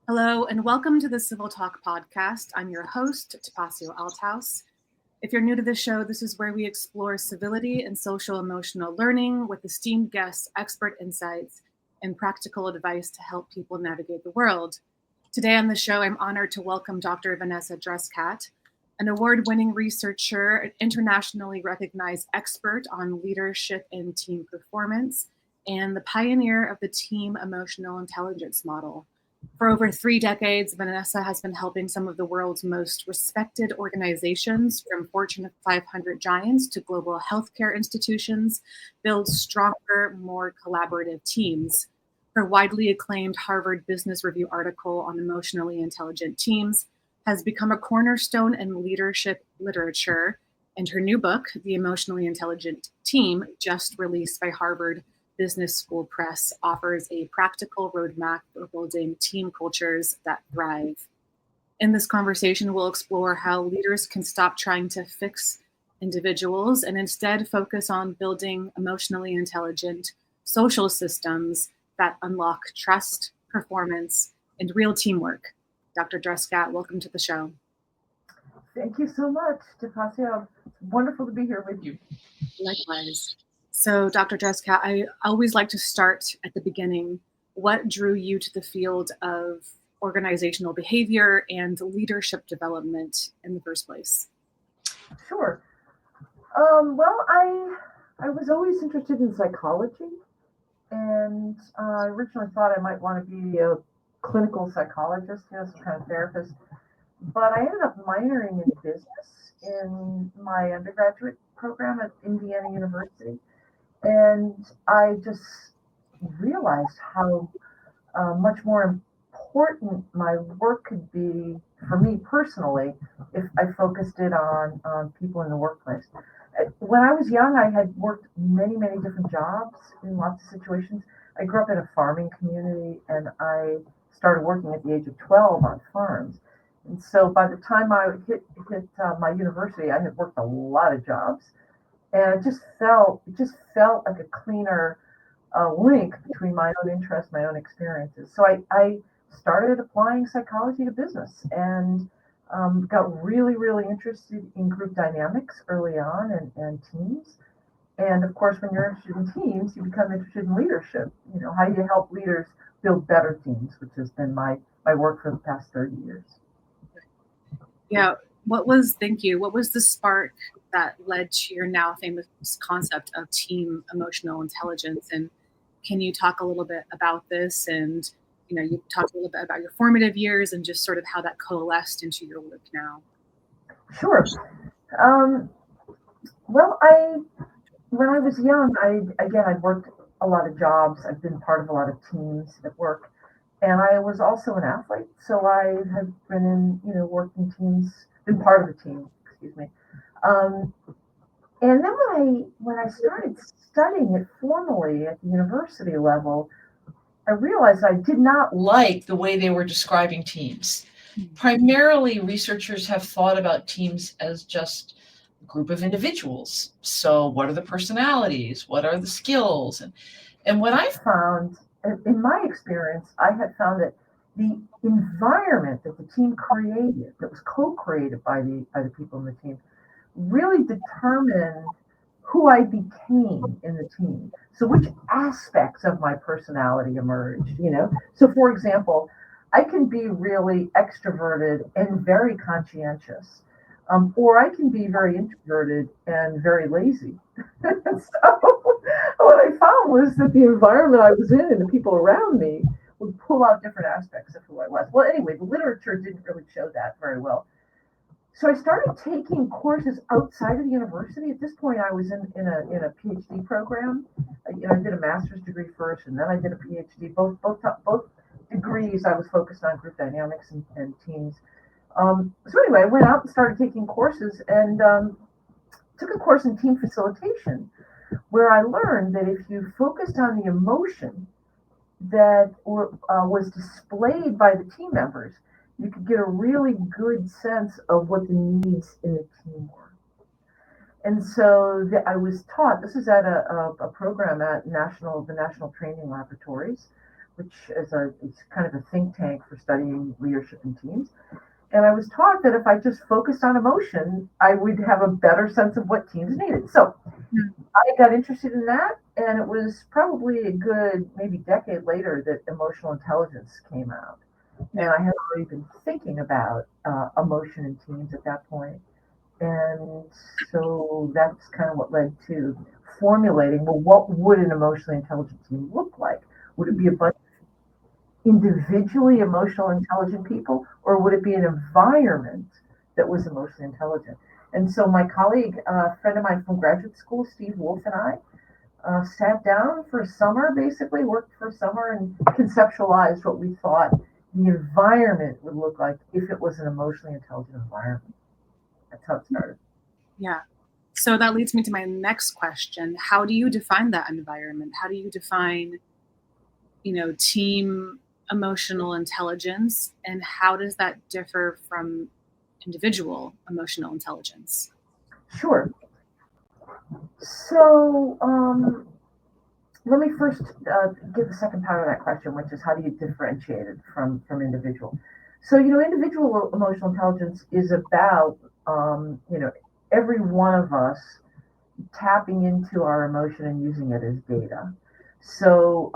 Hello, and welcome to the CivilTalk Podcast. I'm your host, Tapasio Althouse. If you're new to the show, this is where we explore civility and social emotional learning with esteemed guests, expert insights, and practical advice to help people navigate the world. Today on the show, I'm honored to welcome Dr. Vanessa Druskat, an award-winning researcher, an internationally recognized expert on leadership and team performance, and the pioneer of the team emotional intelligence model. For over 3 decades, Vanessa has been helping some of the world's most respected organizations, from Fortune 500 giants to global healthcare institutions, build stronger, more collaborative teams. Her widely acclaimed Harvard Business Review article on emotionally intelligent teams has become a cornerstone in leadership literature, and her new book, The Emotionally Intelligent Team, just released by Harvard Business School Press, offers a practical roadmap for building team cultures that thrive. In this conversation, we'll explore how leaders can stop trying to fix individuals and instead focus on building emotionally intelligent social systems that unlock trust, performance, and real teamwork. Dr. Druskat, welcome to the show. Thank you so much, Tapasio. It's wonderful to be here with you. Likewise. So, Dr. Druskat, I always like to start at the beginning. What drew you to the field of organizational behavior and leadership development in the first place? Sure. Well, I was always interested in psychology, and I originally thought I might want to be a clinical psychologist, some kind of therapist. But I ended up minoring in business in my undergraduate program at Indiana University, and I just realized how much more important my work could be for me personally if I focused it on people in the workplace. When I was young, I had worked many different jobs in lots of situations. I grew up in a farming community, and I started working at the age of 12 on farms. And so by the time I hit my university, I had worked a lot of jobs, and it just felt like a cleaner link between my own interests, my own experiences. So I started applying psychology to business, and got really interested in group dynamics early on, and teams. And of course, when you're interested in teams, you become interested in leadership. How do you help leaders build better teams, which has been my work for the past 30 years. Yeah, thank you, what was the spark that led to your now famous concept of team emotional intelligence? And can you talk a little bit about this? And, you talked a little bit about your formative years and just sort of how that coalesced into your work now. Sure. Um, well, when I was young, I'd worked a lot of jobs. I've been part of a lot of teams at work, and I was also an athlete. So I have been in, working teams, been part of a team. Excuse me. Um, and then when I started studying it formally at the university level, I realized I did not like the way they were describing teams. Primarily, researchers have thought about teams as just a group of individuals. So, what are the personalities? What are the skills? And what I found, in my experience, I had found that the environment that the team created, that was co-created by the people in the team, really determined who I became in the team. So which aspects of my personality emerged. So for example, I can be really extroverted and very conscientious. Or I can be very introverted and very lazy. So what I found was that the environment I was in and the people around me would pull out different aspects of who I was. Well, anyway, the literature didn't really show that very well. So I started taking courses outside of the university. At this point, I was in a PhD program. I did a master's degree first, and then I did a PhD. Both degrees, I was focused on group dynamics and teams. So anyway, I went out and started taking courses, and took a course in team facilitation, where I learned that if you focused on the emotion that was displayed by the team members, you could get a really good sense of what the needs in the team were. And so I was taught, this is at a program at the National Training Laboratories, which it's kind of a think tank for studying leadership in teams. And I was taught that if I just focused on emotion, I would have a better sense of what teams needed. So I got interested in that, and it was probably a good maybe decade later that emotional intelligence came out. And I had already been thinking about emotion in teams at that point. And so that's kind of what led to formulating, well, what would an emotionally intelligent team look like? Would it be a bunch of individually emotional intelligent people, or would it be an environment that was emotionally intelligent? And so my colleague, a friend of mine from graduate school, Steve Wolf, and I sat down for a summer, basically worked for a summer and conceptualized what we thought the environment would look like if it was an emotionally intelligent environment. That's how it started. Yeah. So that leads me to my next question. How do you define that environment? How do you define, team emotional intelligence, and how does that differ from individual emotional intelligence? Sure. So let me first give the second part of that question, which is how do you differentiate it from individual? So, individual emotional intelligence is about, every one of us tapping into our emotion and using it as data. So,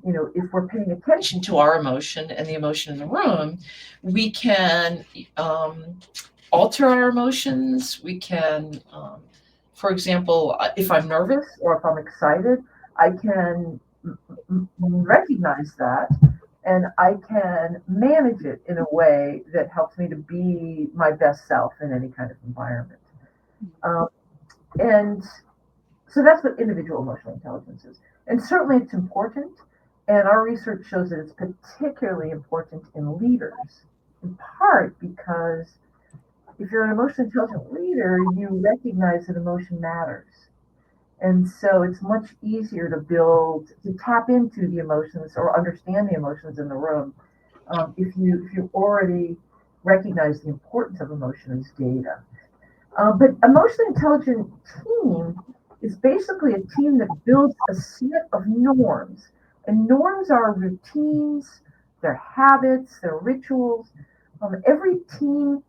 if we're paying attention to our emotion and the emotion in the room, we can alter our emotions. We can, for example, if I'm nervous or if I'm excited, I can recognize that and I can manage it in a way that helps me to be my best self in any kind of environment. And so that's what individual emotional intelligence is. And certainly it's important. And our research shows that it's particularly important in leaders, in part because if you're an emotionally intelligent leader, you recognize that emotion matters. And so it's much easier to tap into the emotions or understand the emotions in the room if you already recognize the importance of emotion as data. But emotionally intelligent team is basically a team that builds a set of norms. And norms are routines, they're habits, they're rituals. Every team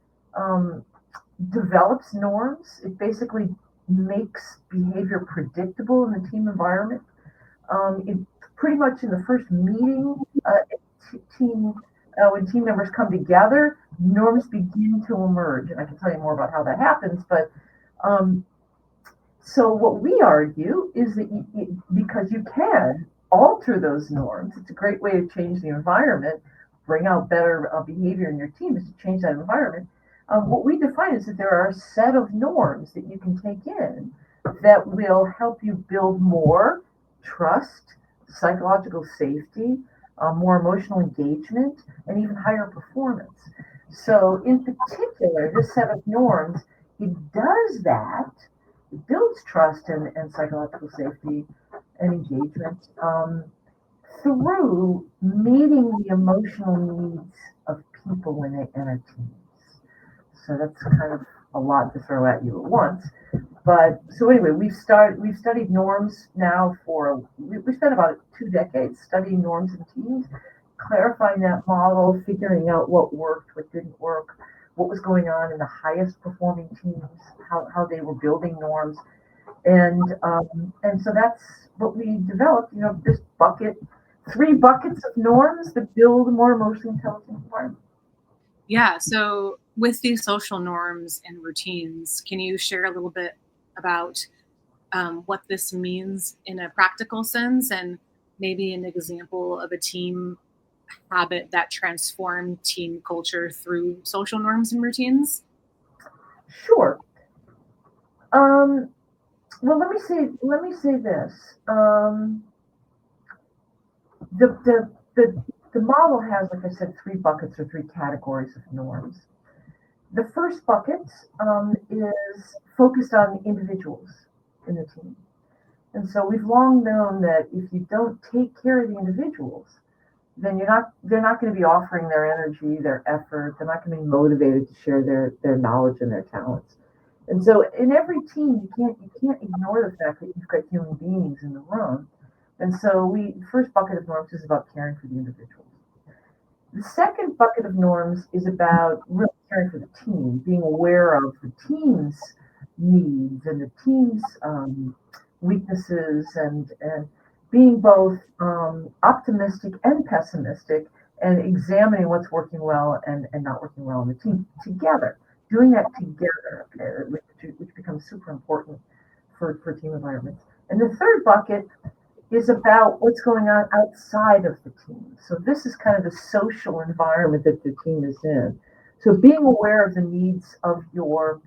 develops norms. It basically makes behavior predictable in the team environment. Pretty much in the first meeting, when team members come together, norms begin to emerge. And I can tell you more about how that happens. But so what we argue is that because you can alter those norms, it's a great way to change the environment, bring out better behavior in your team is to change that environment. What we define is that there are a set of norms that you can take in that will help you build more trust, psychological safety, more emotional engagement, and even higher performance. So in particular, this set of norms, it does that, it builds trust and psychological safety and engagement through meeting the emotional needs of people in our teams. So that's kind of a lot to throw at you at once. But so anyway, we've studied norms now we spent about 2 decades studying norms in teams, clarifying that model, figuring out what worked, what didn't work, what was going on in the highest performing teams, how they were building norms. And so that's what we developed, this 3 buckets of norms that build a more emotionally intelligent environment. Yeah. So with these social norms and routines, can you share a little bit about what this means in a practical sense and maybe an example of a team habit that transformed team culture through social norms and routines? Sure. Well, let me say this. The model has, like I said, 3 buckets or 3 categories of norms. The first bucket is focused on individuals in the team. And so we've long known that if you don't take care of the individuals, then they're not going to be offering their energy, their effort. They're not going to be motivated to share their knowledge and their talents. And so in every team, you can't ignore the fact that you've got human beings in the room And so the first bucket of norms is about caring for the individuals. The second bucket of norms is about really caring for the team, being aware of the team's needs and the team's weaknesses, and being both optimistic and pessimistic, and examining what's working well and not working well in the team together. Doing that together, which becomes super important for team environments. And the third bucket is about what's going on outside of the team. So this is kind of the social environment that the team is in. So being aware of the needs of your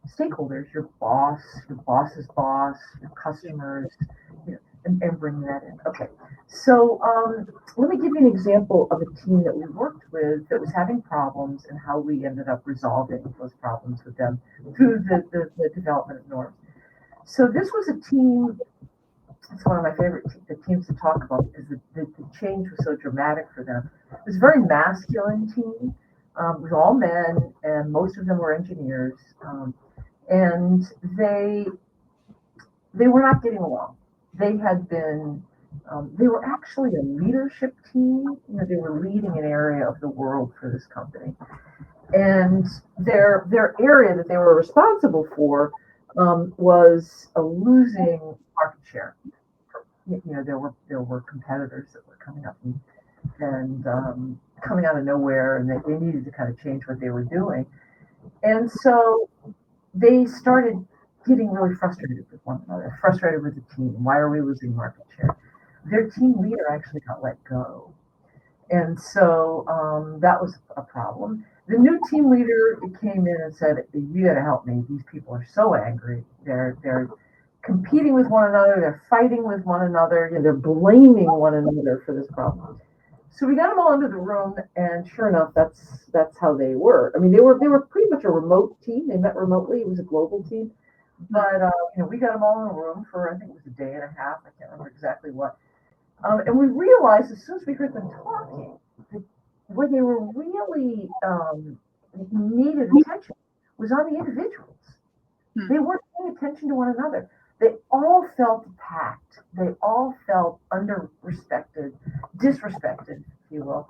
stakeholders, your boss's boss, your customers, and bring that in. Okay, so let me give you an example of a team that we worked with that was having problems and how we ended up resolving those problems with them through the development of norms. So this was a team, it's one of my favorite teams to talk about because the change was so dramatic for them. It was a very masculine team. It was all men, and most of them were engineers. And they were not getting along. They had been, they were actually a leadership team. They were leading an area of the world for this company. And their area that they were responsible for was losing market share. There were competitors that were coming up and coming out of nowhere, and they needed to kind of change what they were doing. And so they started getting really frustrated with one another, frustrated with the team. Why are we losing market share? Their team leader actually got let go. And so that was a problem. The new team leader came in and said, you got to help me. These people are so angry. They're competing with one another. They're fighting with one another. They're blaming one another for this problem. So we got them all into the room, and sure enough, that's how they were. I mean, they were pretty much a remote team. They met remotely. It was a global team. But we got them all in a room for, I think it was a day and a half. I can't remember exactly what. And we realized as soon as we heard them talking, that where they were really needed attention was on the individuals. They weren't paying attention to one another. They all felt attacked. They all felt disrespected, if you will.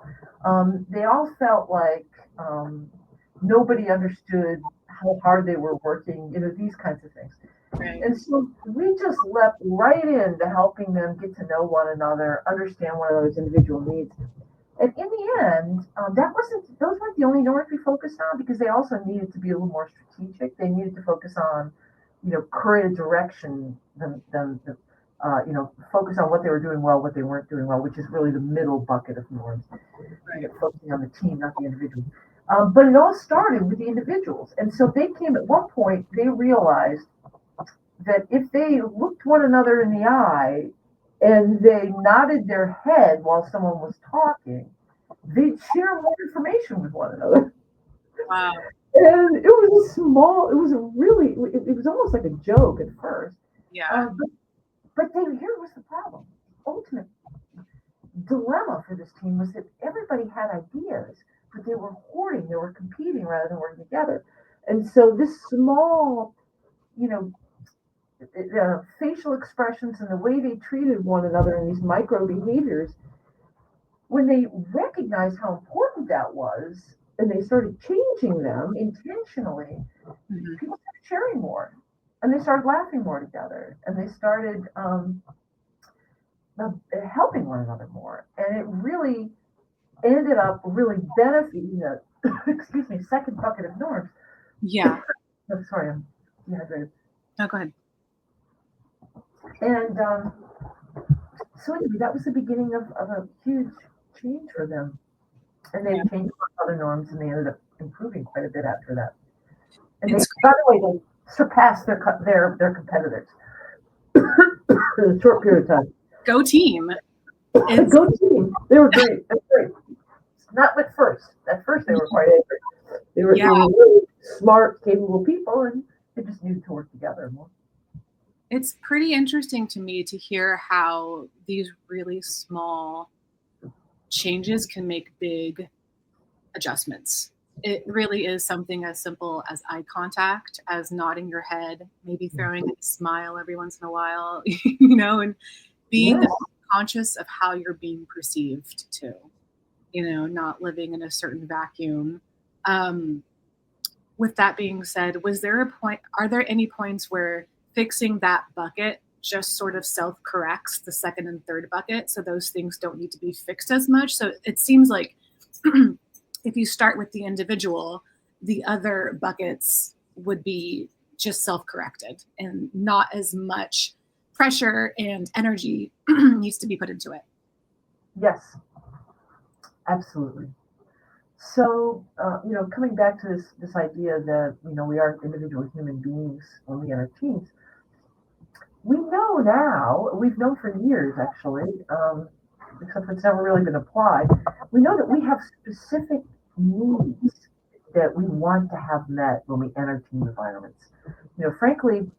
They all felt like nobody understood how hard they were working, these kinds of things. Right. And so we just leapt right into helping them get to know one another, understand one another's individual needs. And in the end, those weren't the only norms we focused on, because they also needed to be a little more strategic. They needed to focus on, create a direction, focus on what they were doing well, what they weren't doing well, which is really the middle bucket of norms. Right. Focusing on the team, not the individual. But it all started with the individuals. And so at one point, they realized that if they looked one another in the eye and they nodded their head while someone was talking, they'd share more information with one another. Wow. And it was it was almost like a joke at first. Yeah. But here was the problem. Ultimate dilemma for this team was that everybody had ideas, but they were hoarding, they were competing rather than working together. And so this small, facial expressions and the way they treated one another in these micro behaviors, when they recognized how important that was and they started changing them intentionally, people started sharing more, and they started laughing more together, and they started helping one another more. And it really ended up really benefiting the second bucket of norms. Yeah. I'm sorry, I'm dehydrated. No, go ahead. And so anyway, that was the beginning of a huge change for them. And they changed other norms, and they ended up improving quite a bit after that. And by the way, they surpassed their competitors in a short period of time. Go team. Go team. They were great. That's great. Not at first. At first, they were quite angry. They were really smart, capable people, and they just needed to work together more. It's pretty interesting to me to hear how these really small changes can make big adjustments. It really is something as simple as eye contact, as nodding your head, maybe throwing a smile every once in a while, and being conscious of how you're being perceived too, not living in a certain vacuum. With that being said, are there any points where fixing that bucket just sort of self-corrects the second and third bucket, so those things don't need to be fixed as much? So it seems like if you start with the individual, the other buckets would be just self-corrected and not as much pressure and energy needs to be put into it. Yes, absolutely. So, coming back to this idea that, we are individual human beings when we enter teens, we know now, we've known for years actually, except it's never really been applied, we know that we have specific needs that we want to have met when we enter team environments. Frankly,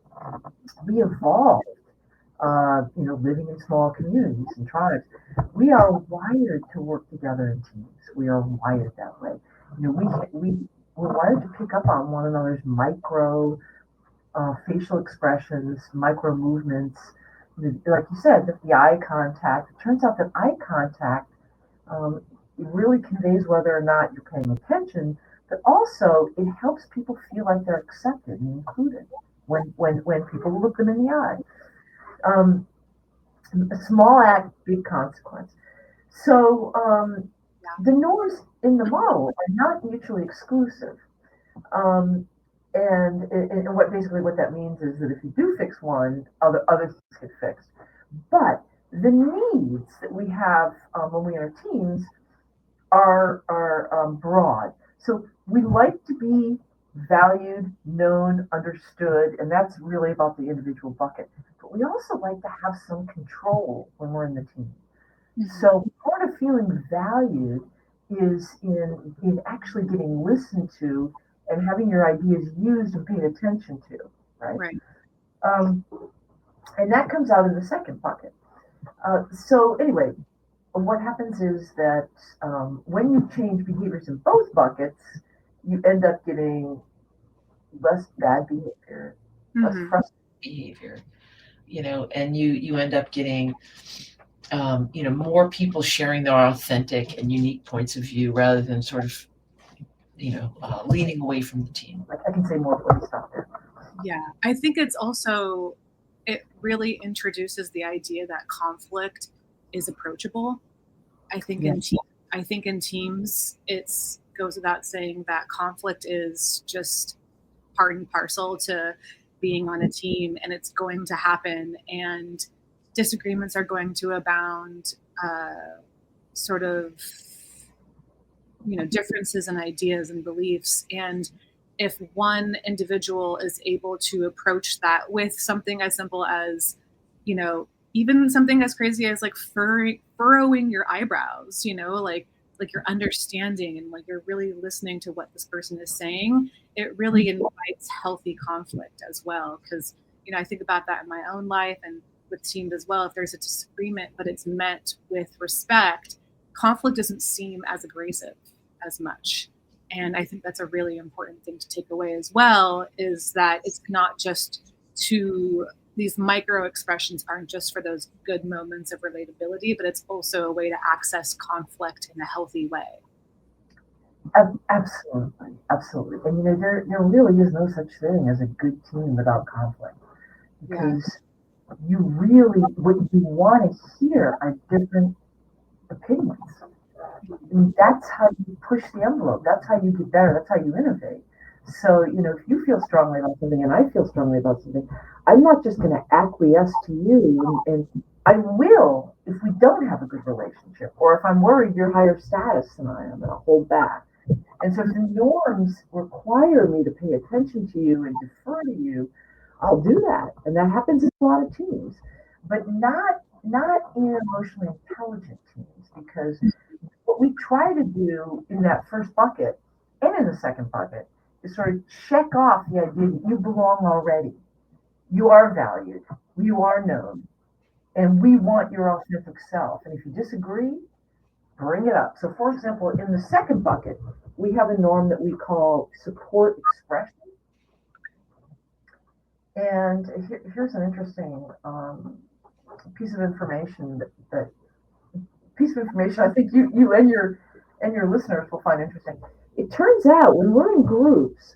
we evolved, living in small communities and tribes. We are wired to work together in teams. We are wired that way. We're wired to pick up on one another's micro facial expressions, micro movements. Like you said, the eye contact. It turns out that eye contact really conveys whether or not you're paying attention, but also it helps people feel like they're accepted and included when people look them in the eye. A small act, big consequence. So the norms in the model are not mutually exclusive. And what that means is that if you do fix one, others get fixed. But the needs that we have when we are teens are broad. So we like to be valued, known, understood, and that's really about the individual bucket. But we also like to have some control when we're in the team. Mm-hmm. So part of feeling valued is in actually getting listened to and having your ideas used and paid attention to, right? Right. And that comes out in the second bucket. So anyway, what happens is that when you change behaviors in both buckets, you end up getting less bad behavior, less frustrating behavior, and you end up getting, more people sharing their authentic and unique points of view rather than sort of, leaning away from the team. I can say more points out there. Yeah, I think it really introduces the idea that conflict is approachable. I think in teams, it goes without saying that conflict is just part and parcel to being on a team, and it's going to happen, and disagreements are going to abound, sort of, differences in ideas and beliefs. And if one individual is able to approach that with something as simple as, even something as crazy as like furrowing your eyebrows, like you're understanding and like you're really listening to what this person is saying, it really invites healthy conflict as well. Because, I think about that in my own life and with teams as well. If there's a disagreement, but it's met with respect, conflict doesn't seem as abrasive as much. And I think that's a really important thing to take away as well, is that it's not just these micro expressions aren't just for those good moments of relatability, but it's also a way to access conflict in a healthy way. Absolutely. And there really is no such thing as a good team without conflict, because you really, what you want to hear are different opinions. And that's how you push the envelope. That's how you get better. That's how you innovate. So, if you feel strongly about something and I feel strongly about something, I'm not just going to acquiesce to you, and I will if we don't have a good relationship, or if I'm worried you're higher status than I am, and I'll hold back. And so if the norms require me to pay attention to you and defer to you, I'll do that. And that happens in a lot of teams, but not in emotionally intelligent teams, because what we try to do in that first bucket and in the second bucket is sort of check off the idea that you belong already. You are valued, you are known, and we want your authentic self. And if you disagree, bring it up. So for example, in the second bucket, we have a norm that we call support expression. And here's an interesting piece of information that piece of information I think you and your listeners will find interesting. It turns out when we're in groups,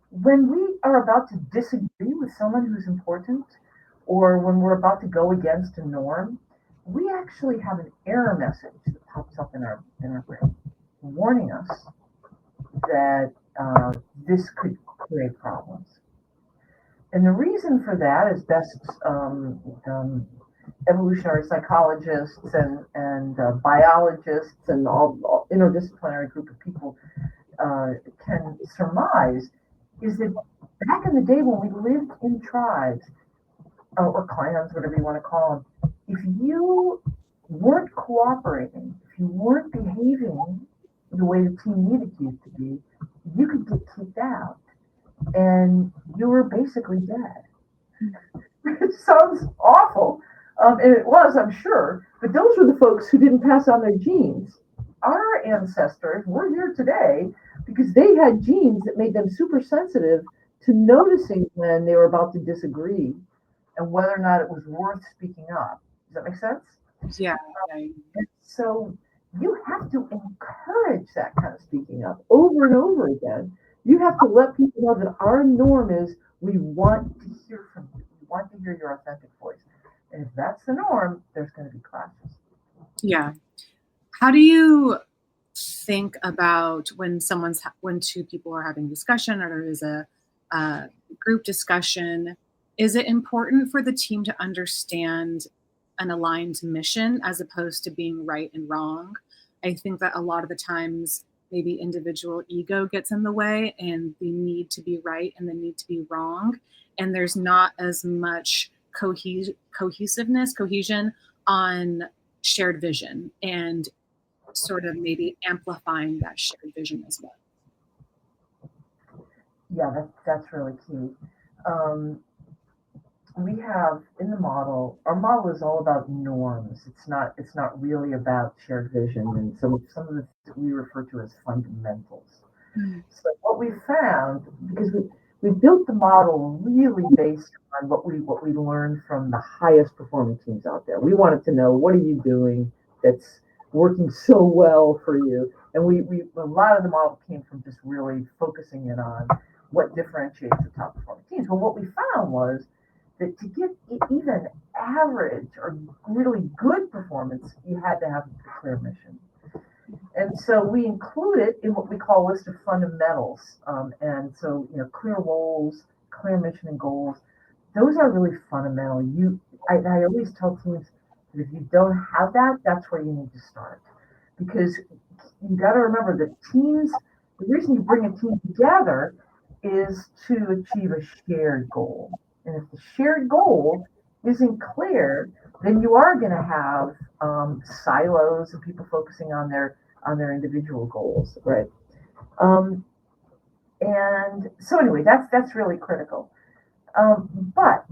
when we are about to disagree with someone who's important, or when we're about to go against a norm, we actually have an error message that pops up in our brain, warning us that this could create problems. And the reason for that is best evolutionary psychologists and biologists and all interdisciplinary group of people can surmise is that back in the day when we lived in tribes or clans, whatever you want to call them, if you weren't cooperating, if you weren't behaving the way the team needed you to be, you could get kicked out and you were basically dead. It sounds awful, and it was, I'm sure, but those were the folks who didn't pass on their genes. Our ancestors were here today because they had genes that made them super sensitive to noticing when they were about to disagree and whether or not it was worth speaking up. Does that make sense? Yeah. And so you have to encourage that kind of speaking up over and over again. You have to let people know that our norm is we want to hear from you. We want to hear your authentic voice. And if that's the norm, there's going to be clashes. Yeah. How do you think about when two people are having discussion or there is a group discussion? Is it important for the team to understand an aligned mission as opposed to being right and wrong? I think that a lot of the times maybe individual ego gets in the way and the need to be right and the need to be wrong. And there's not as much cohesion on shared vision and sort of maybe amplifying that shared vision as well. Yeah, that's really key. We have in the model, our model is all about norms. It's not really about shared vision and some of the we refer to as fundamentals. So what we found, because we built the model really based on what we learned from the highest performing teams out there. We wanted to know, what are you doing that's working so well for you? And we a lot of the model came from just really focusing in on what differentiates the top performing teams. But what we found was that to get even average or really good performance, you had to have a clear mission. And so we include it in what we call a list of fundamentals. And so, clear roles, clear mission and goals, those are really fundamental. I always tell teams that if you don't have that, that's where you need to start. Because you got to remember that the reason you bring a team together is to achieve a shared goal. And if the shared goal isn't clear, then you are going to have silos and people focusing on their individual goals, right? And so anyway, that's really critical. But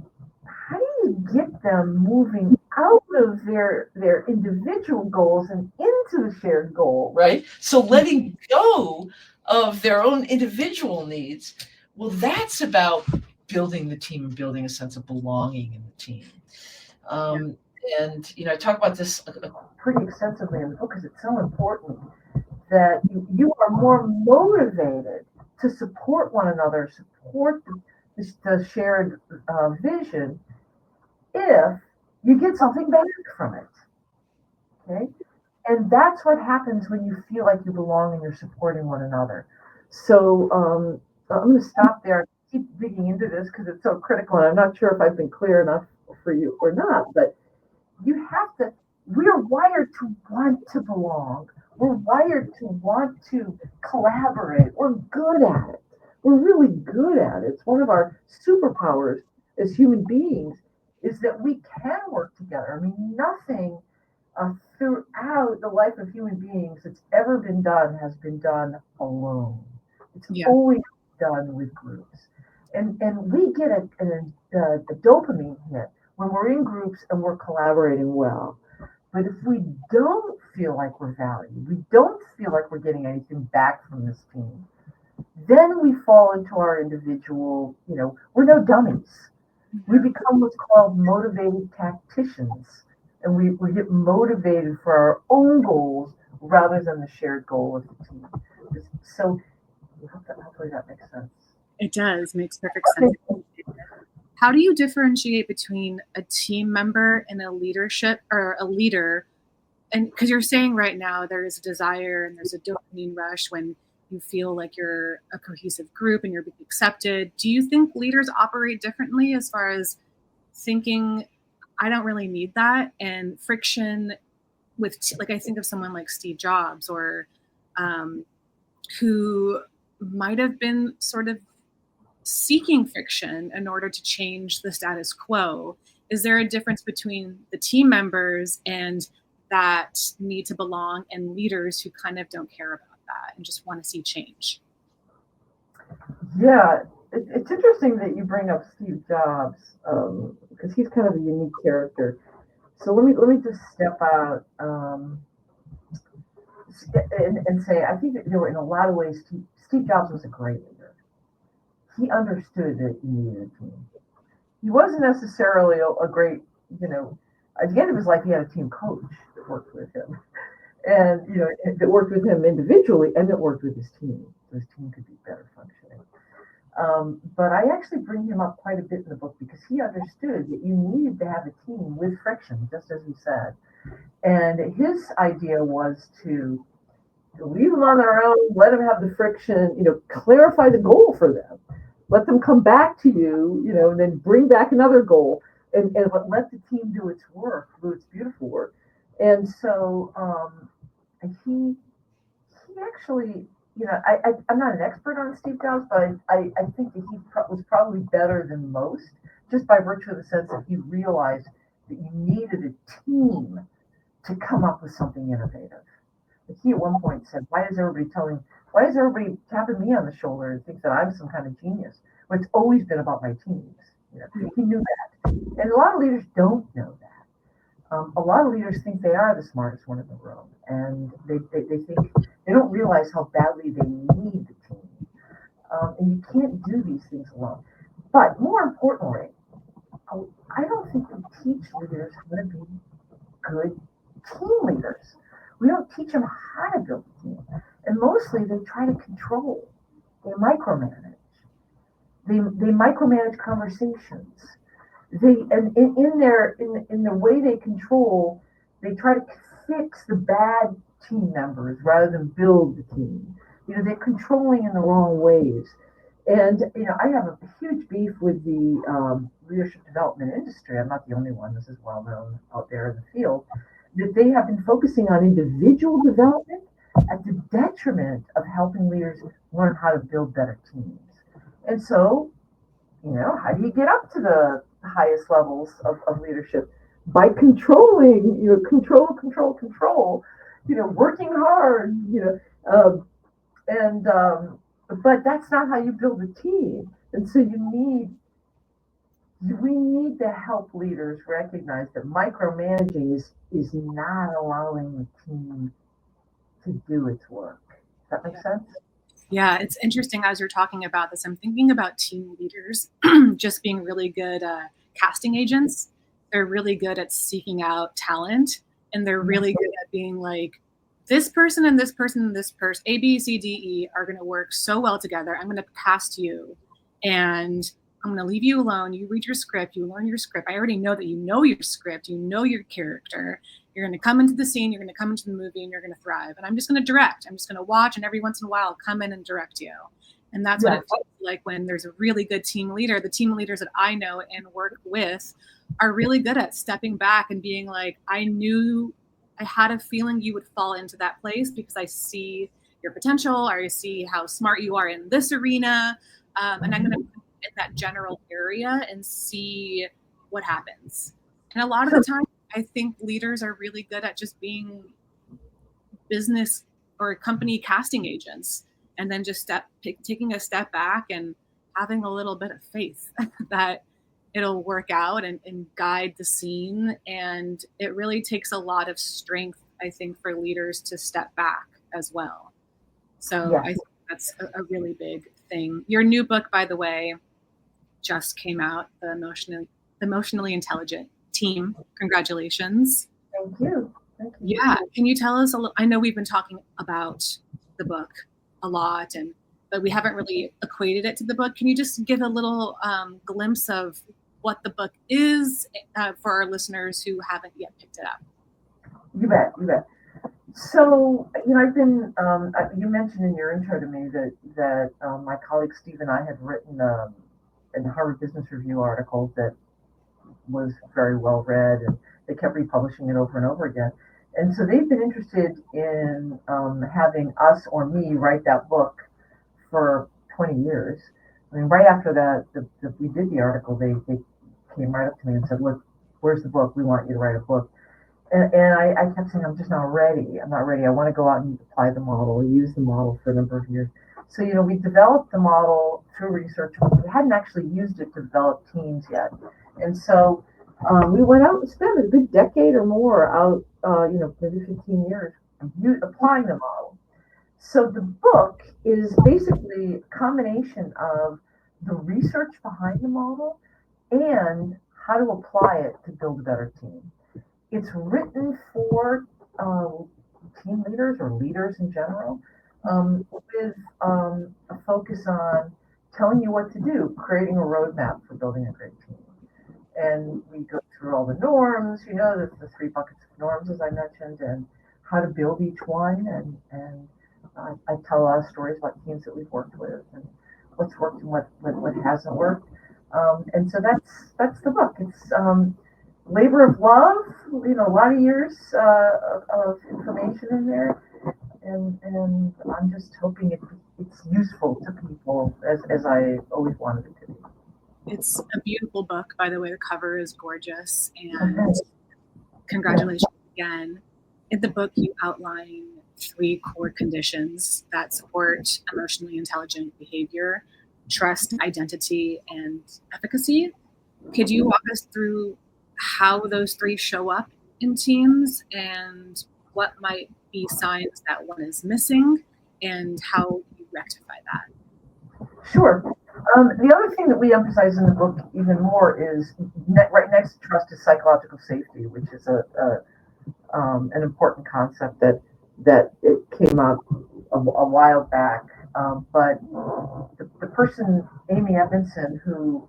how do you get them moving out of their individual goals and into the shared goal, right? So letting go of their own individual needs. Well, that's about building the team and building a sense of belonging in the team. And I talk about this pretty extensively in the book because it's so important that you are more motivated to support one another, support the shared vision if you get something back from it. Okay? And that's what happens when you feel like you belong and you're supporting one another. So I'm going to stop there. Keep digging into this because it's so critical, and I'm not sure if I've been clear enough for you or not, but we're wired to want to belong. We're wired to want to collaborate. We're good at it. We're really good at it. It's one of our superpowers as human beings is that we can work together. I mean, nothing throughout the life of human beings that's ever been done has been done alone. It's always done with groups. And we get a dopamine hit when we're in groups and we're collaborating well. But if we don't feel like we're valued, we don't feel like we're getting anything back from this team, then we fall into our individual, we're no dummies. We become what's called motivated tacticians, and we get motivated for our own goals rather than the shared goal of the team. So hopefully that makes sense. It does. Makes perfect sense. How do you differentiate between a team member and a leadership or a leader? And because you're saying right now there is a desire and there's a dopamine rush when you feel like you're a cohesive group and you're being accepted. Do you think leaders operate differently as far as thinking, I don't really need that, and friction with, like, I think of someone like Steve Jobs, or who might have been sort of seeking friction in order to change the status quo. Is there a difference between the team members and that need to belong and leaders who kind of don't care about that and just want to see change? Yeah, it's interesting that you bring up Steve Jobs, because he's kind of a unique character. So let me just step out and say I think that there were, in a lot of ways, Steve Jobs was a great leader. He understood that you needed a team. He wasn't necessarily a great, at the end of his life, he had a team coach that worked with him, and that worked with him individually and that worked with his team, so his team could be better functioning. But I actually bring him up quite a bit in the book because he understood that you needed to have a team with friction, just as we said. And his idea was to leave them on their own, let them have the friction, clarify the goal for them, let them come back to you, and then bring back another goal, and let the team do its work, do its beautiful work. And so he actually, I'm not an expert on Steve Jobs, but I think that he was probably better than most, just by virtue of the sense that he realized that you needed a team to come up with something innovative. Like he at one point said, why is everybody tapping me on the shoulder and thinks that I'm some kind of genius? Well, it's always been about my teams. He knew that. And a lot of leaders don't know that. A lot of leaders think they are the smartest one in the room, and they think they don't realize how badly they need the team. And you can't do these things alone. But more importantly, I don't think we teach leaders how to be good team leaders. We don't teach them how to build a team. And mostly they try to control. They micromanage. They micromanage conversations. And in the way they control, they try to fix the bad team members rather than build the team. They're controlling in the wrong ways. And I have a huge beef with the leadership development industry. I'm not the only one. This is well known out there in the field. That they have been focusing on individual development at the detriment of helping leaders learn how to build better teams. And so, how do you get up to the highest levels of leadership? By controlling, control, working hard, but that's not how you build a team. And so we need to help leaders recognize that micromanaging is not allowing the team to do its work. Does that make sense? Yeah, it's interesting as you're talking about this. I'm thinking about team leaders just being really good casting agents. They're really good at seeking out talent, and they're really good at being like, this person and this person and this person, A, B, C, D, E, are going to work so well together. I'm going to cast you, and I'm going to leave you alone. You read your script. You learn your script. I already know that you know your script. You know your character. You're going to come into the scene. You're going to come into the movie, and you're going to thrive. And I'm just going to direct. I'm just going to watch, and every once in a while, I'll come in and direct you. And that's what it feels like when there's a really good team leader. The team leaders that I know and work with are really good at stepping back and being like, I had a feeling you would fall into that place because I see your potential, or I see how smart you are in this arena. And I'm going to in that general area and see what happens. And a lot of the time, I think leaders are really good at just being business or company casting agents, and then just taking a step back and having a little bit of faith that it'll work out and guide the scene. And it really takes a lot of strength, I think, for leaders to step back as well. So I think that's a really big thing. Your new book, by the way, just came out, the Emotionally Intelligent Team. Congratulations. Thank you. Thank you. Yeah. Can you tell us a little? I know we've been talking about the book a lot, but we haven't really equated it to the book. Can you just give a little glimpse of what the book is for our listeners who haven't yet picked it up? You bet. So, I've been, you mentioned in your intro to me that my colleague Steve and I had written a Harvard Business Review article that was very well read, and they kept republishing it over and over again. And so they've been interested in having us or me write that book for 20 years. I mean, right after that, we did the article, they came right up to me and said, look, where's the book? We want you to write a book. And I kept saying, I'm just not ready. I'm not ready. I want to go out and apply the model, use the model for a number of years. So, we developed the model through research. We hadn't actually used it to develop teams yet. And so we went out and spent a good decade or more out, maybe 15 years applying the model. So the book is basically a combination of the research behind the model and how to apply it to build a better team. It's written for team leaders or leaders in general, with a focus on telling you what to do, creating a roadmap for building a great team. And we go through all the norms, the 3 buckets of norms, as I mentioned, and how to build each one. And I tell a lot of stories about teams that we've worked with and what's worked and what hasn't worked. And so that's the book. It's labor of love, a lot of years of information in there, and I'm just hoping it's useful to people as I always wanted it to be. It's a beautiful book, by the way. The cover is gorgeous, and congratulations again. In the book, you outline 3 core conditions that support emotionally intelligent behavior: trust, identity, and efficacy. Could you walk us through how those 3 show up in teams and what might be signs that one is missing and how you rectify that? Sure. The other thing that we emphasize in the book even more is right next to trust is psychological safety, which is an important concept that it came out a while back. But the person, Amy Evanson, who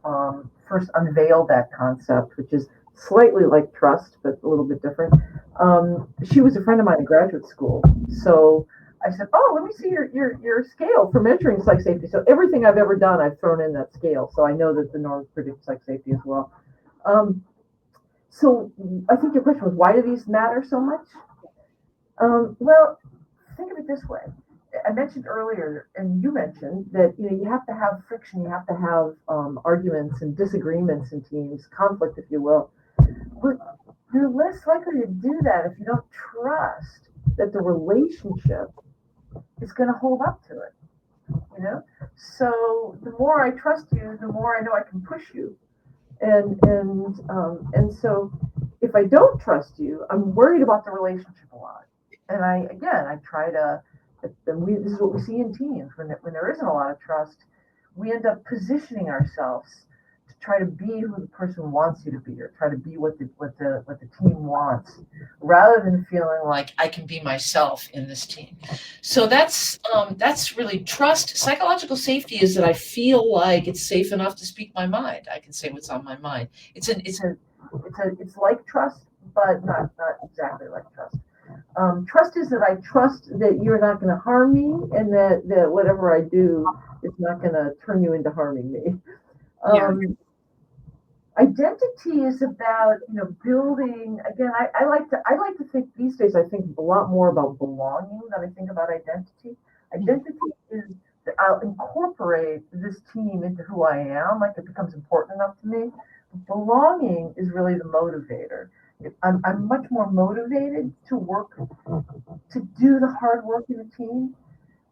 first unveiled that concept, which is slightly like trust, but a little bit different. She was a friend of mine in graduate school. So I said, let me see your scale for measuring psych safety. So everything I've ever done, I've thrown in that scale. So I know that the norms predict psych safety as well. So I think your question was, why do these matter so much? Well, think of it this way. I mentioned earlier, and you mentioned that you have to have friction, you have to have arguments and disagreements in teams, conflict, if you will. But you're less likely to do that if you don't trust that the relationship is going to hold up to it. So the more I trust you, the more I know I can push you, and so if I don't trust you, I'm worried about the relationship a lot, and I try to. This is what we see in teams when there isn't a lot of trust. We end up positioning ourselves to try to be who the person wants you to be, or try to be what the team wants, rather than feeling like I can be myself in this team. So that's really trust. Psychological safety is that I feel like it's safe enough to speak my mind. I can say what's on my mind. It's like trust, but not exactly like trust. Trust is that I trust that you're not going to harm me, and that whatever I do is not going to turn you into harming me. Identity is about building. Again, I like to think these days. I think a lot more about belonging than I think about identity. Identity is that I'll incorporate this team into who I am. Like, it becomes important enough to me. Belonging is really the motivator. I'm much more motivated to work, to do the hard work in the team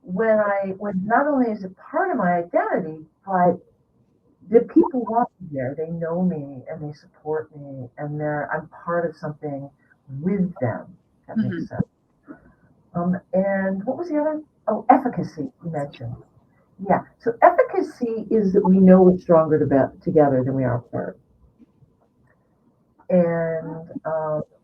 when not only is it part of my identity, but the people want me there. They know me and they support me, and I'm part of something with them. That makes sense. And what was the other? Oh, efficacy you mentioned. Yeah. So efficacy is that we know we're stronger together than we are apart. And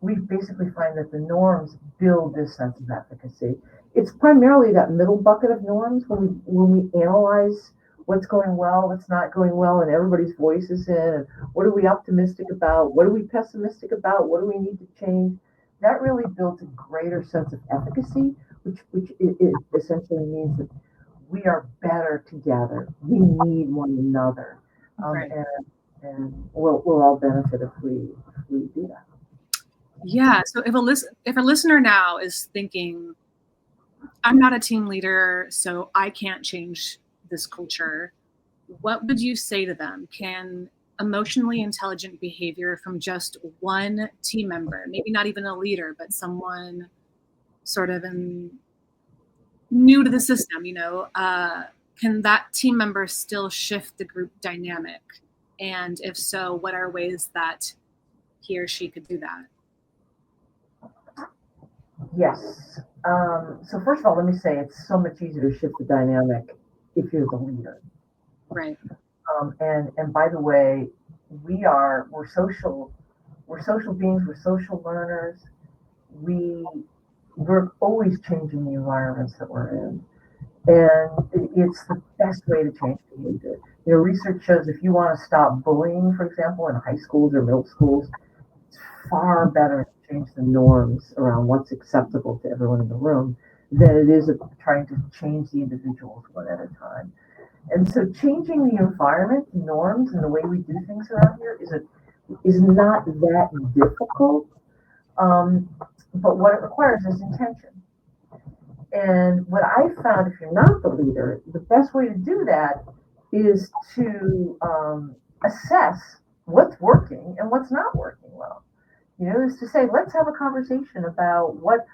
we basically find that the norms build this sense of efficacy. It's primarily that middle bucket of norms when we analyze what's going well, what's not going well, and everybody's voice is in. And what are we optimistic about? What are we pessimistic about? What do we need to change? That really builds a greater sense of efficacy, which it essentially means that we are better together. We need one another, Right. and we'll all benefit if we do that. Yeah. So if a listener now is thinking, I'm not a team leader, so I can't change this culture, what would you say to them? Can emotionally intelligent behavior from just one team member, maybe not even a leader, but someone sort of new to the system, can that team member still shift the group dynamic? And if so, what are ways that he or she could do that? Yes. So first of all, let me say it's so much easier to shift the dynamic if you're the leader. Right. And by the way, we're social beings, we're social learners. We're always changing the environments that we're in. And it's the best way to change behavior. Research shows if you want to stop bullying, for example, in high schools or middle schools, it's far better to change the norms around what's acceptable to everyone in the room than it is of trying to change the individuals one at a time. And so changing the environment, the norms, and the way we do things around here is not that difficult. But what it requires is intention. And what I found, if you're not the leader, the best way to do that is to assess what's working and what's not working well. Is to say, let's have a conversation about what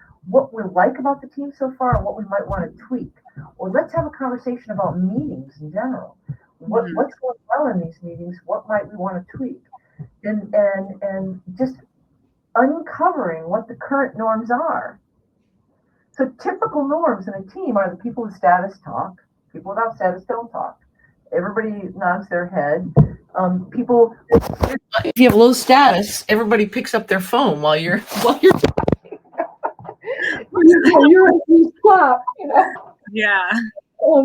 we like about the team so far and what we might want to tweak. Or let's have a conversation about meetings in general. What's going well in these meetings? What might we want to tweak? And just uncovering what the current norms are. So typical norms in a team are the people with status talk, people without status don't talk. Everybody nods their head. People, if you have low status, everybody picks up their phone while you're talking. While you're at the top, Yeah.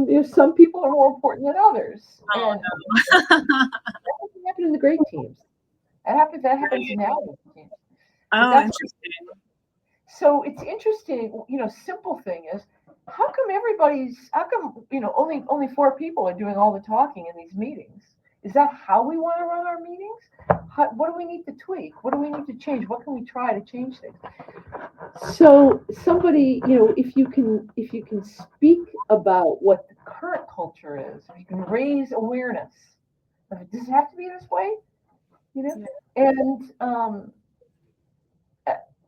If some people are more important than others. Oh, and that doesn't happen in the great teams. That happens in average teams. Oh, interesting. So it's interesting, simple thing is, how come only 4 people are doing all the talking in these meetings? Is that how we want to run our meetings? What do we need to tweak? What do we need to change? What can we try to change things? So somebody, if you can speak about what the current culture is, if you can raise awareness, does it have to be this way? And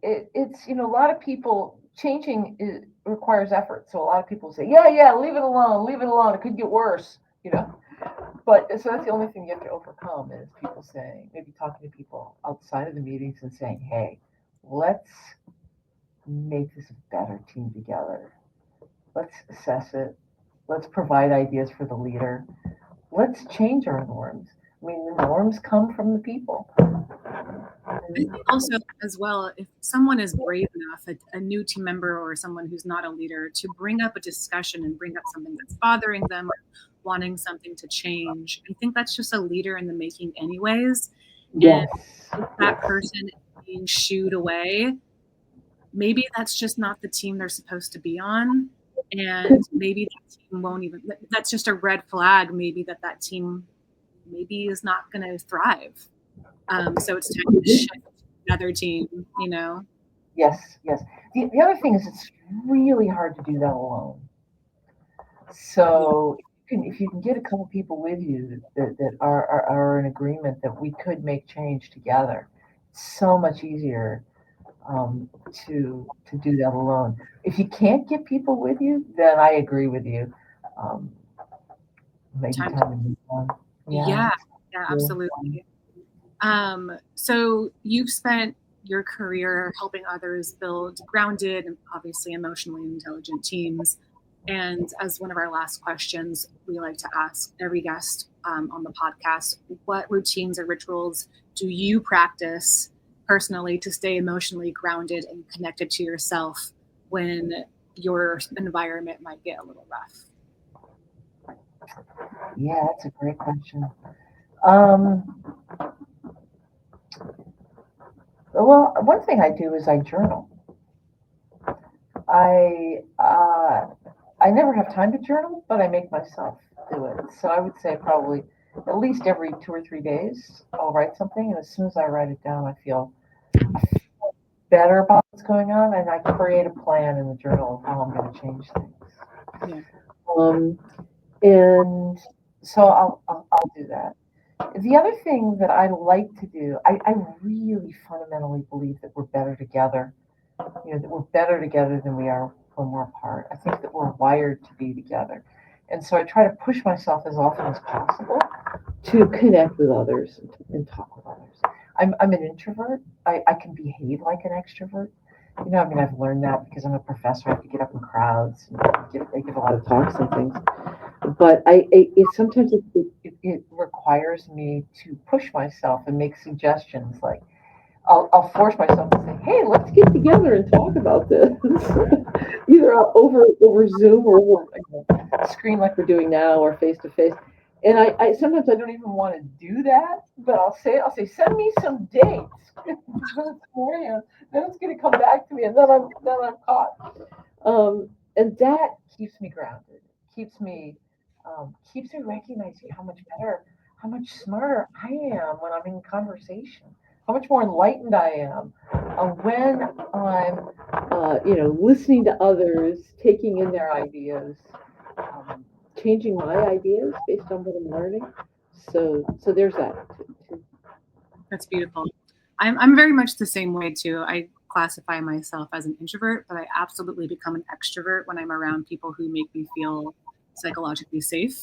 it's a lot of people changing requires effort. So a lot of people say, yeah, leave it alone. It could get worse, But so that's the only thing you have to overcome is people saying, maybe talking to people outside of the meetings and saying, hey, let's make this a better team together. Let's assess it. Let's provide ideas for the leader. Let's change our norms. I mean, the norms come from the people. I think also, as well, if someone is brave enough, a new team member or someone who's not a leader, to bring up a discussion and bring up something that's bothering them or wanting something to change, I think that's just a leader in the making anyways. Yes. And if that person is being shooed away, maybe that's just not the team they're supposed to be on. And maybe that team won't even, that's just a red flag, maybe that team maybe is not going to thrive. So it's time to shift another team, Yes. The other thing is it's really hard to do that alone. So if you can get a couple people with you that are in agreement that we could make change together, it's so much easier to do that alone. If you can't get people with you, then I agree with you. Maybe time to move on. Yeah, absolutely. So you've spent your career helping others build grounded and obviously emotionally intelligent teams. And as one of our last questions, we like to ask every guest on the podcast, what routines or rituals do you practice personally to stay emotionally grounded and connected to yourself when your environment might get a little rough? Yeah, that's a great question. Well, one thing I do is I journal. I never have time to journal, but I make myself do it. So I would say probably at least every 2 or 3 days I'll write something, and as soon as I write it down, I feel better about what's going on, and I create a plan in the journal of how I'm going to change things. Yeah. And so I'll do that. The other thing that I like to do, I really fundamentally believe that we're better together. That we're better together than we are when we're apart. I think that we're wired to be together. And so I try to push myself as often as possible to connect with others and talk with others. I'm an introvert. I can behave like an extrovert. I've learned that because I'm a professor. I have to get up in crowds and I give a lot of talks and things. But sometimes it requires me to push myself and make suggestions. Like I'll force myself to say, "Hey, let's get together and talk about this," either over Zoom or over a screen like we're doing now, or face to face. And I sometimes I don't even want to do that, but I'll say, send me some dates. Then it's going to come back to me, and then I'm caught. And that keeps me grounded. Keeps me recognizing how much better, how much smarter I am when I'm in conversation. How much more enlightened I am when I'm, listening to others, taking in their ideas, changing my ideas based on what I'm learning. So there's that. That's beautiful. I'm very much the same way too. I classify myself as an introvert, but I absolutely become an extrovert when I'm around people who make me feel psychologically safe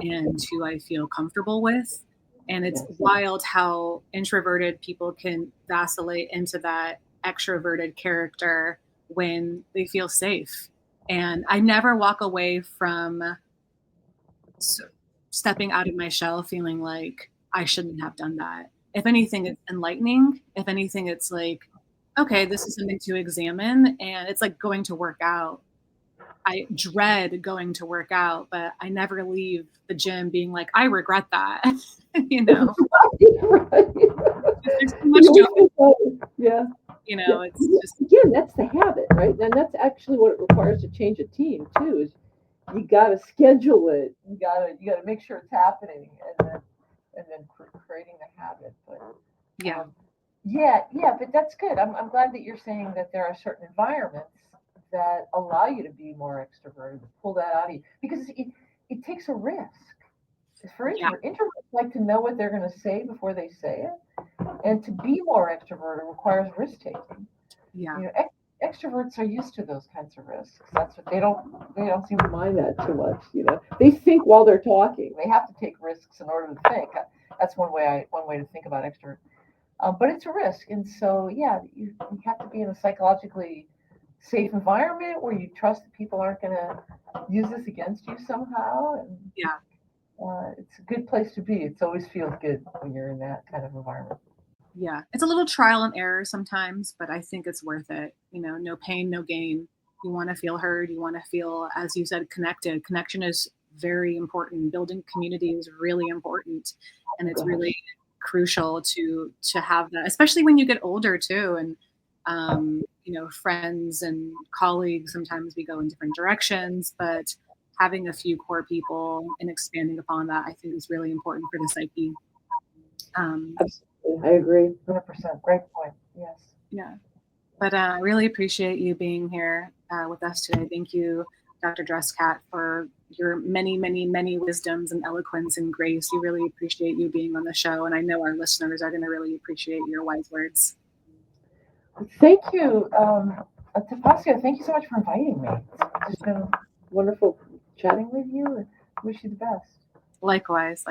and who I feel comfortable with. And it's wild how introverted people can vacillate into that extroverted character when they feel safe. And I never walk away from stepping out of my shell feeling like I shouldn't have done that. If anything, it's enlightening. If anything, it's like, okay, this is something to examine. And it's like going to work out. I dread going to work out, but I never leave the gym being like, I regret that. Right. There's too much joy. Yeah. It's just, again, that's the habit, right? And that's actually what it requires to change a team too. Is you got to schedule it. You got to make sure it's happening, and then creating the habit. But but that's good. I'm glad that you're saying that there are certain environments that allow you to be more extroverted, to pull that out of you, because it takes a risk. For introverts like to know what they're going to say before they say it, and to be more extroverted requires risk taking. Yeah. Extroverts are used to those kinds of risks. That's what they don't seem to mind that too much. They think while they're talking. They have to take risks in order to think. That's one way to think about extrovert. But it's a risk, and so you have to be in a psychologically safe environment where you trust that people aren't going to use this against you somehow. And it's a good place to be. It always feels good when you're in that kind of environment. Yeah, it's a little trial and error sometimes, but I think it's worth it. No pain, no gain. You want to feel heard. You want to feel, as you said, connected. Connection is very important. Building community is really important, and it's really crucial to have that, especially when you get older too. And friends and colleagues, sometimes we go in different directions, but having a few core people and expanding upon that, I think, is really important for the psyche. Absolutely. I agree 100%. Great point. Yes. Yeah. But I really appreciate you being here with us today. Thank you, Dr. Druskat, for your many, many, many wisdoms and eloquence and grace. We really appreciate you being on the show. And I know our listeners are going to really appreciate your wise words. Thank you, Tapasio. Thank you so much for inviting me. It's been wonderful chatting with you, and wish you the best. Likewise.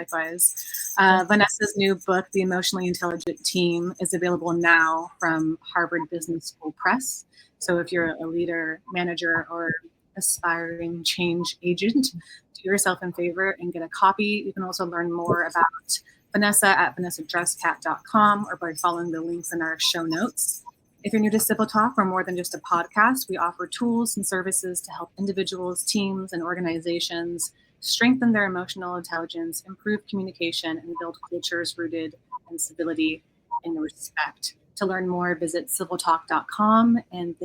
Vanessa's new book, The Emotionally Intelligent Team, is available now from Harvard Business School Press. So if you're a leader, manager, or aspiring change agent. Do yourself a favor and get a copy. You can also learn more about Vanessa at vanessadruskat.com or by following the links in our show notes. If you're new to Civil Talk, we're more than just a podcast. We offer tools and services to help individuals, teams, and organizations strengthen their emotional intelligence, improve communication, and build cultures rooted in civility and respect. To learn more, visit civiltalk.com. And